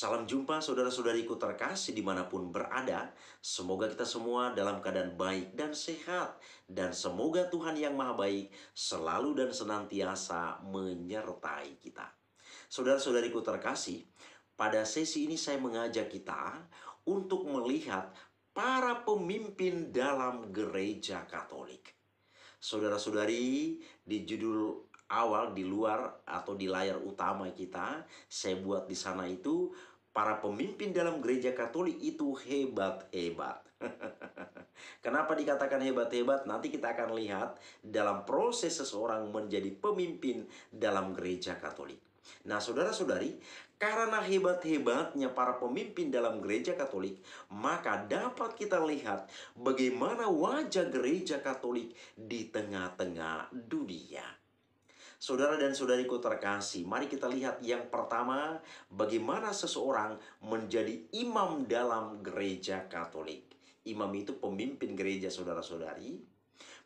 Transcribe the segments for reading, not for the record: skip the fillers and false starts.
Salam jumpa saudara-saudariku terkasih dimanapun berada. Semoga kita semua dalam keadaan baik dan sehat. Dan semoga Tuhan yang Maha Baik selalu dan senantiasa menyertai kita. Saudara-saudariku terkasih, pada sesi ini saya mengajak kita untuk melihat para pemimpin dalam gereja Katolik. Saudara-saudari, di judul awal di luar atau di layar utama kita, saya buat di sana itu para pemimpin dalam gereja Katolik itu hebat-hebat. Kenapa dikatakan hebat-hebat? Nanti kita akan lihat dalam proses seseorang menjadi pemimpin dalam gereja Katolik. Nah, saudara-saudari, karena hebat-hebatnya para pemimpin dalam gereja Katolik, maka dapat kita lihat bagaimana wajah gereja Katolik di tengah-tengah dunia. Saudara dan saudariku terkasih, mari kita lihat yang pertama, bagaimana seseorang menjadi imam dalam gereja Katolik. Imam itu pemimpin gereja, saudara-saudari.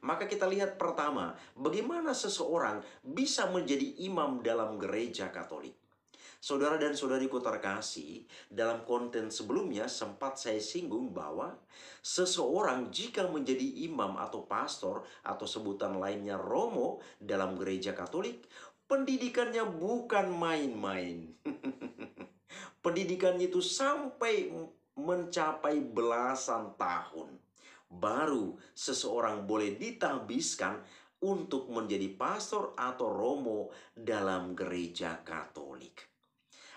Maka kita lihat pertama, bagaimana seseorang bisa menjadi imam dalam gereja Katolik. Saudara dan saudariku terkasih, dalam konten sebelumnya sempat saya singgung bahwa seseorang jika menjadi imam atau pastor atau sebutan lainnya romo dalam gereja Katolik, pendidikannya bukan main-main. Pendidikannya itu sampai mencapai belasan tahun. Baru seseorang boleh ditahbiskan untuk menjadi pastor atau romo dalam gereja Katolik.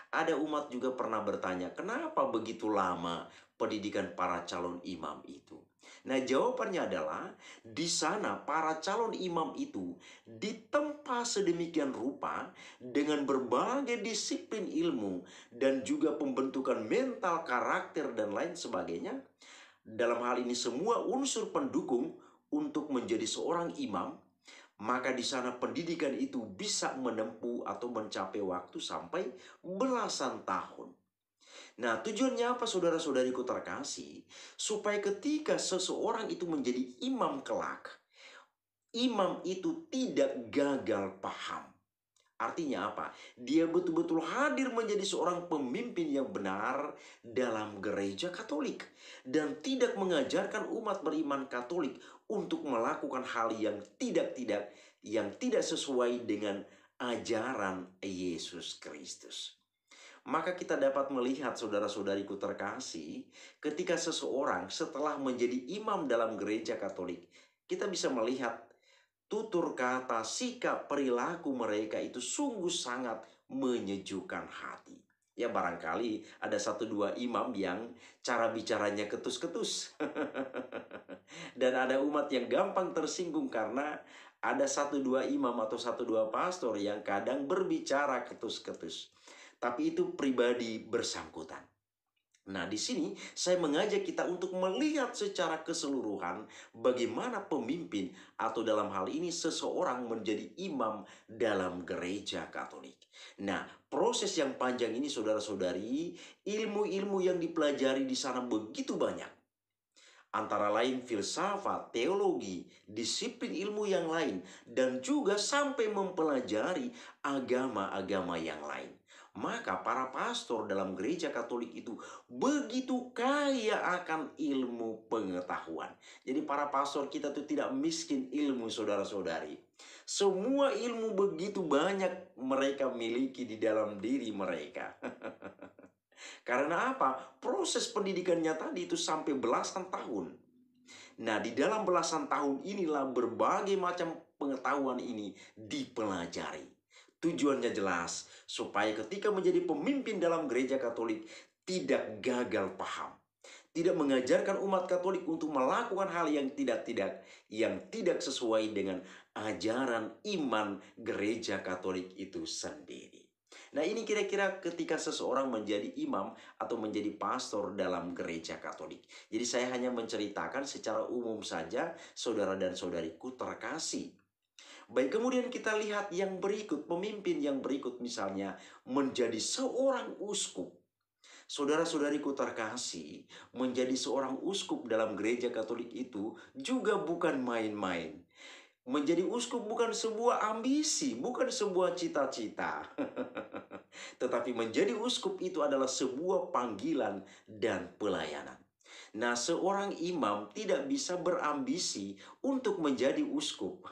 Ada umat juga pernah bertanya, kenapa begitu lama pendidikan para calon imam itu? Nah, jawabannya adalah di sana para calon imam itu ditempa sedemikian rupa dengan berbagai disiplin ilmu dan juga pembentukan mental, karakter, dan lain sebagainya. Dalam hal ini semua unsur pendukung untuk menjadi seorang imam, maka di sana pendidikan itu bisa menempuh atau mencapai waktu sampai belasan tahun. Nah, tujuannya apa saudara-saudariku terkasih? Supaya ketika seseorang itu menjadi imam kelak, imam itu tidak gagal paham. Artinya apa? Dia betul-betul hadir menjadi seorang pemimpin yang benar dalam gereja Katolik. Dan tidak mengajarkan umat beriman Katolik untuk melakukan hal yang tidak sesuai dengan ajaran Yesus Kristus. Maka kita dapat melihat saudara-saudariku terkasih, ketika seseorang setelah menjadi imam dalam gereja Katolik, kita bisa melihat tutur kata, sikap, perilaku mereka itu sungguh sangat menyejukkan hati. Ya, barangkali ada satu dua imam yang cara bicaranya ketus-ketus. Dan ada umat yang gampang tersinggung karena ada satu dua imam atau satu dua pastor yang kadang berbicara ketus-ketus. Tapi itu pribadi bersangkutan. Nah, di sini saya mengajak kita untuk melihat secara keseluruhan bagaimana pemimpin atau dalam hal ini seseorang menjadi imam dalam gereja Katolik. Nah, proses yang panjang ini saudara-saudari, ilmu-ilmu yang dipelajari di sana begitu banyak. Antara lain filsafat, teologi, disiplin ilmu yang lain, dan juga sampai mempelajari agama-agama yang lain. Maka para pastor dalam gereja Katolik itu begitu kaya akan ilmu pengetahuan. Jadi para pastor kita itu tidak miskin ilmu, saudara-saudari. Semua ilmu begitu banyak mereka miliki di dalam diri mereka. Karena apa? Proses pendidikannya tadi itu sampai belasan tahun. Nah, di dalam belasan tahun inilah berbagai macam pengetahuan ini dipelajari. Tujuannya jelas, supaya ketika menjadi pemimpin dalam gereja Katolik tidak gagal paham. Tidak mengajarkan umat Katolik untuk melakukan hal yang tidak sesuai dengan ajaran iman gereja Katolik itu sendiri. Nah, ini kira-kira ketika seseorang menjadi imam atau menjadi pastor dalam gereja Katolik. Jadi saya hanya menceritakan secara umum saja, saudara dan saudariku terkasih. Baik, kemudian kita lihat yang berikut, pemimpin yang berikut misalnya menjadi seorang uskup. Saudara-saudariku terkasih, menjadi seorang uskup dalam gereja Katolik itu juga bukan main-main. Menjadi uskup bukan sebuah ambisi, bukan sebuah cita-cita. Tetapi menjadi uskup itu adalah sebuah panggilan dan pelayanan. Nah, seorang imam tidak bisa berambisi untuk menjadi uskup.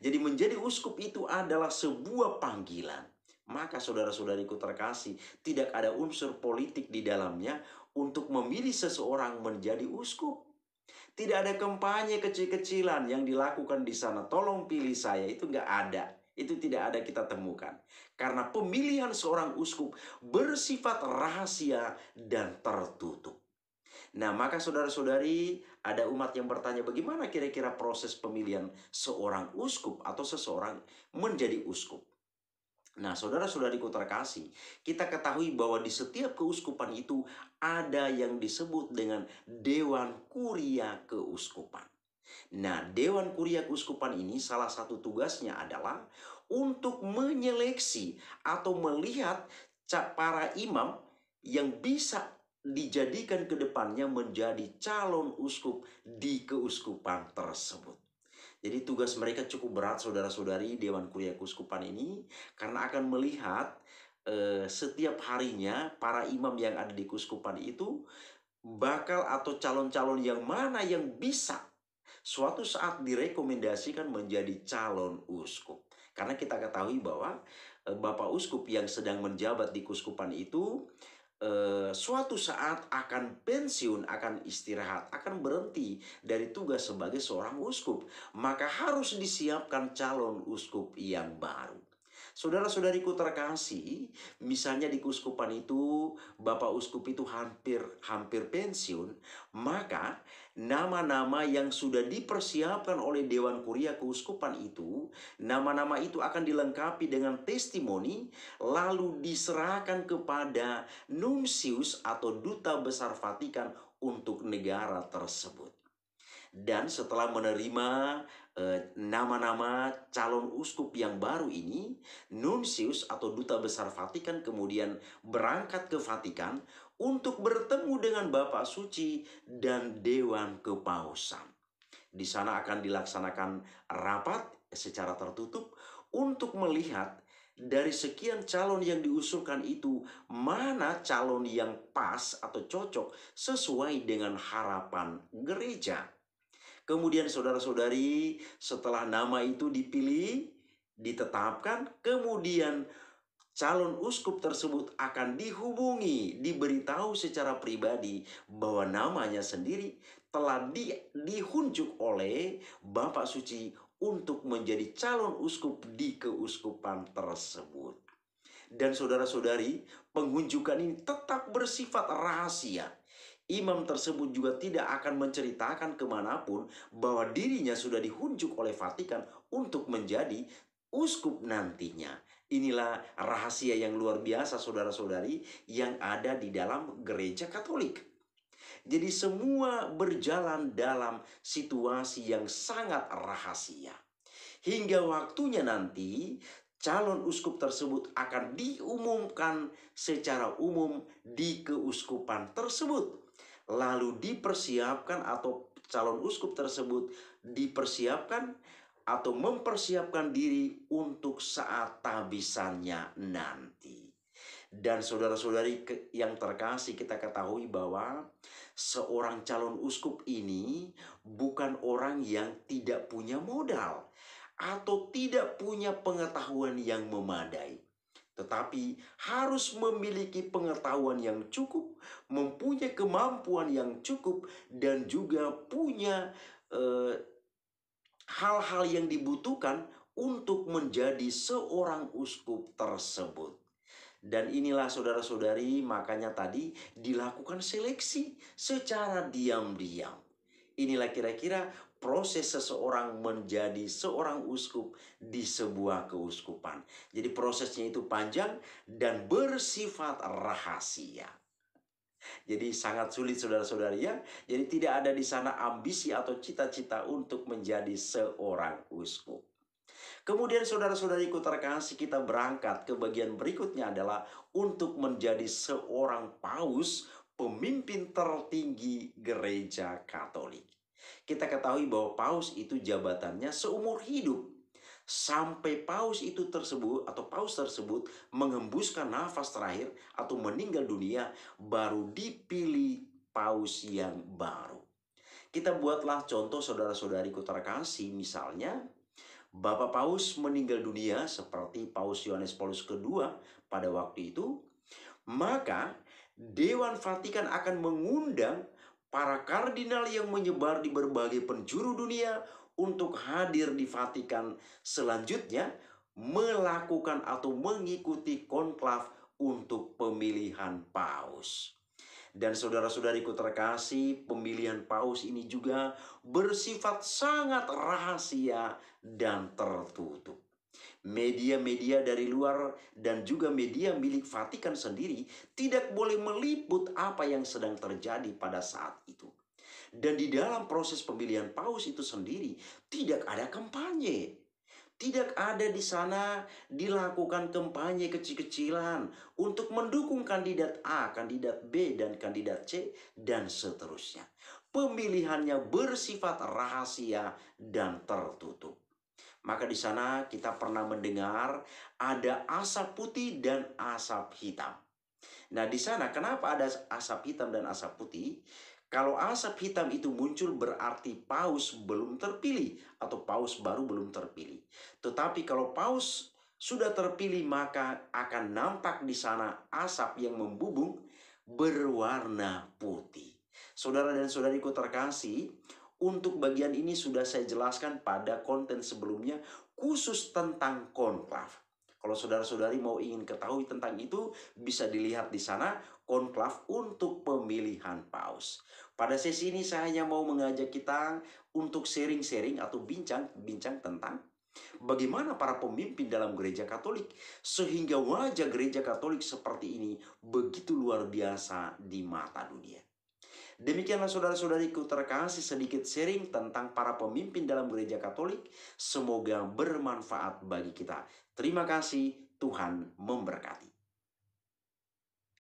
Jadi menjadi uskup itu adalah sebuah panggilan. Maka saudara-saudariku terkasih, tidak ada unsur politik di dalamnya untuk memilih seseorang menjadi uskup. Tidak ada kampanye kecil-kecilan yang dilakukan di sana. Tolong pilih saya, itu nggak ada. Itu tidak ada kita temukan. Karena pemilihan seorang uskup bersifat rahasia dan tertutup. Nah, maka saudara-saudari, ada umat yang bertanya bagaimana kira-kira proses pemilihan seorang uskup atau seseorang menjadi uskup. Nah, saudara-saudariku terkasih, kita ketahui bahwa di setiap keuskupan itu ada yang disebut dengan Dewan Kuria Keuskupan. Nah, Dewan Kuria Keuskupan ini salah satu tugasnya adalah untuk menyeleksi atau melihat para imam yang bisa dijadikan ke depannya menjadi calon uskup di keuskupan tersebut. Jadi tugas mereka cukup berat saudara-saudari Dewan Kuria Keuskupan ini, karena akan melihat setiap harinya para imam yang ada di keuskupan itu bakal atau calon-calon yang mana yang bisa suatu saat direkomendasikan menjadi calon uskup. Karena kita ketahui bahwa Bapak Uskup yang sedang menjabat di keuskupan itu suatu saat akan pensiun, akan istirahat, akan berhenti dari tugas sebagai seorang uskup. Maka harus disiapkan calon uskup yang baru. Saudara-saudariku terkasih, misalnya di keuskupan itu Bapak Uskup itu hampir pensiun, maka nama-nama yang sudah dipersiapkan oleh Dewan Kuria Keuskupan itu, nama-nama itu akan dilengkapi dengan testimoni lalu diserahkan kepada nunsius atau duta besar Vatikan untuk negara tersebut. Dan setelah menerima nama-nama calon uskup yang baru ini, nunsius atau duta besar Vatikan kemudian berangkat ke Vatikan untuk bertemu dengan Bapak Suci dan Dewan Kepausan. Di sana akan dilaksanakan rapat secara tertutup untuk melihat dari sekian calon yang diusulkan itu, mana calon yang pas atau cocok sesuai dengan harapan gereja. Kemudian saudara-saudari, setelah nama itu dipilih, ditetapkan, kemudian calon uskup tersebut akan dihubungi, diberitahu secara pribadi bahwa namanya sendiri telah dihunjuk oleh Bapak Suci untuk menjadi calon uskup di keuskupan tersebut. Dan saudara-saudari, penghunjukan ini tetap bersifat rahasia. Imam tersebut juga tidak akan menceritakan kemanapun bahwa dirinya sudah dihunjuk oleh Vatikan untuk menjadi uskup nantinya. Inilah rahasia yang luar biasa saudara-saudari yang ada di dalam gereja Katolik. Jadi semua berjalan dalam situasi yang sangat rahasia. Hingga waktunya nanti calon uskup tersebut akan diumumkan secara umum di keuskupan tersebut. Lalu dipersiapkan atau calon uskup tersebut dipersiapkan atau mempersiapkan diri untuk saat tabisannya nanti. Dan saudara-saudari yang terkasih, kita ketahui bahwa seorang calon uskup ini bukan orang yang tidak punya modal atau tidak punya pengetahuan yang memadai, tetapi harus memiliki pengetahuan yang cukup, mempunyai kemampuan yang cukup, dan juga punya hal-hal yang dibutuhkan untuk menjadi seorang uskup tersebut. Dan inilah saudara-saudari, makanya tadi dilakukan seleksi secara diam-diam. Inilah kira-kira proses seseorang menjadi seorang uskup di sebuah keuskupan. Jadi prosesnya itu panjang dan bersifat rahasia. Jadi sangat sulit saudara-saudari ya. Jadi tidak ada di sana ambisi atau cita-cita untuk menjadi seorang uskup. Kemudian saudara-saudariku terkasih, kita berangkat ke bagian berikutnya adalah untuk menjadi seorang paus, pemimpin tertinggi gereja Katolik. Kita ketahui bahwa paus itu jabatannya seumur hidup. sampai paus tersebut menghembuskan nafas terakhir atau meninggal dunia, baru dipilih paus yang baru. Kita buatlah contoh saudara-saudariku terkasih, misalnya Bapak Paus meninggal dunia seperti Paus Yohanes Paulus kedua pada waktu itu, maka Dewan Vatikan akan mengundang para kardinal yang menyebar di berbagai penjuru dunia untuk hadir di Vatikan selanjutnya, melakukan atau mengikuti konklav untuk pemilihan paus. Dan saudara-saudariku terkasih, pemilihan paus ini juga bersifat sangat rahasia dan tertutup. Media-media dari luar dan juga media milik Vatikan sendiri tidak boleh meliput apa yang sedang terjadi pada saat itu. Dan di dalam proses pemilihan paus itu sendiri tidak ada kampanye. Tidak ada di sana dilakukan kampanye kecil-kecilan untuk mendukung kandidat A, kandidat B, dan kandidat C, dan seterusnya. Pemilihannya bersifat rahasia dan tertutup. Maka di sana kita pernah mendengar ada asap putih dan asap hitam. Nah, di sana kenapa ada asap hitam dan asap putih? Kalau asap hitam itu muncul berarti paus belum terpilih atau paus baru belum terpilih. Tetapi kalau paus sudah terpilih, maka akan nampak di sana asap yang membubung berwarna putih. Saudara dan saudariku terkasih, untuk bagian ini sudah saya jelaskan pada konten sebelumnya khusus tentang konklav. Kalau saudara-saudari mau ingin ketahui tentang itu, bisa dilihat di sana konklav untuk pemilihan paus. Pada sesi ini saya hanya mau mengajak kita untuk sharing-sharing atau bincang-bincang tentang bagaimana para pemimpin dalam gereja Katolik sehingga wajah gereja Katolik seperti ini begitu luar biasa di mata dunia. Demikianlah saudara-saudariku terkasih, sedikit sharing tentang para pemimpin dalam gereja Katolik. Semoga bermanfaat bagi kita. Terima kasih, Tuhan memberkati.